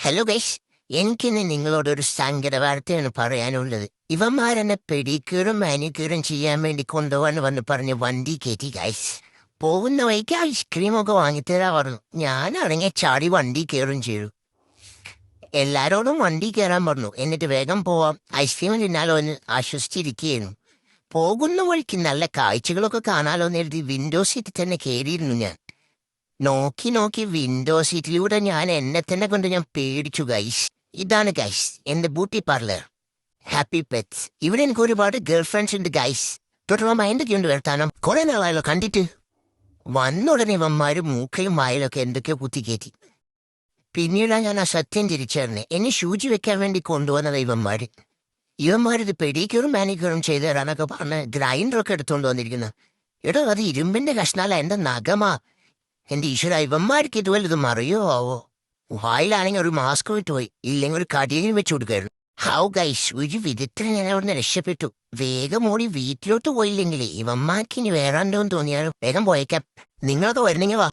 Hello guys, എനിക്കിന്ന് നിങ്ങളോടൊരു സങ്കട വാർത്തയാണ് പറയാനുള്ളത്. ഇവന്മാരെന്നെ പെഡിക്യൂറും മാനിക്യൂറും ചെയ്യാൻ വേണ്ടി കൊണ്ടുപോകാന്ന് പറഞ്ഞ് വണ്ടി കയറ്റി ഗൈസ്. പോകുന്ന വഴിക്ക് ഐസ്ക്രീമൊക്കെ വാങ്ങിത്തരാ പറഞ്ഞു. ഞാനാണെങ്കിൽ ചാടി വണ്ടി കയറും ചെയ്തു. എല്ലാരോടും വണ്ടി കയറാൻ പറഞ്ഞു. എന്നിട്ട് വേഗം പോവാം, ഐസ്ക്രീം തിന്നാലോ എന്ന് ആശ്വസിച്ചിരിക്കുകയായിരുന്നു. പോകുന്ന വഴിക്ക് നല്ല കാഴ്ചകളൊക്കെ കാണാലോ എന്ന് എഴുതി വിൻഡോ സീറ്റിൽ തന്നെ കയറിയിരുന്നു ഞാൻ. നോക്കി നോക്കി വിൻഡോ സീറ്റിലൂടെ ഞാൻ എന്നെ തന്നെ കൊണ്ട് ഞാൻ പേടിച്ചു ഗൈസ്. ഇതാണ് ഗൈസ് എന്റെ ബ്യൂട്ടി പാർലർ, ഹാപ്പി പെറ്റ്സ്. ഇവിടെ എനിക്ക് ഒരുപാട് ഗേൾ ഫ്രണ്ട്സ് ഉണ്ട് ഗൈസ്. തൊട്ടുള്ള എന്തൊക്കെയുണ്ട് വർത്താനം? കുറെ നാളായല്ലോ കണ്ടിട്ട്. വന്നുടനെ ഇവന്മാര് മൂക്കയും വായിലൊക്കെ എന്തൊക്കെയോ കുത്തിക്കയറ്റി. പിന്നീടാണ് ഞാൻ ആ സത്യം തിരിച്ചറിഞ്ഞ് എന്നെ സൂചി വെക്കാൻ വേണ്ടി കൊണ്ടുവന്നത് ഇവന്മാര്. ഇവന്മാരിത് പെഡിക്യൂറും മാനിക്യൂറും ചെയ്ത് തരാനൊക്കെ പറഞ്ഞ് ഗ്രൈൻഡറൊക്കെ എടുത്തുകൊണ്ട് വന്നിരിക്കുന്നത്. എടോ, അത് ഇരുമ്പിന്റെ കഷ്ണാല, എന്റെ നഖമാ. എന്റെ ഈശ്വര, ഇവന്മാർക്ക് ഇതുപോലെ ഇത് മറിയോ ആവോ. വായിലാണെങ്കിൽ ഒരു മാസ്ക് വിട്ട് പോയി, ഇല്ലെങ്കിൽ ഒരു കടിയും വെച്ച് കൊടുക്കായിരുന്നു. ഹൗ ഗൈസ്, ഒരു വിധത്തിൽ ഞാൻ അവിടുന്ന് രക്ഷപ്പെട്ടു. വേഗം ഓടി വീട്ടിലോട്ട് പോയില്ലെങ്കിലേ ഇവന്മാർക്ക് ഇനി വേറാണ്ടോന്ന് തോന്നിയാലും വേഗം പോയേക്കാം. നിങ്ങളൊക്കെ വരുന്നെങ്കിൽ വാ.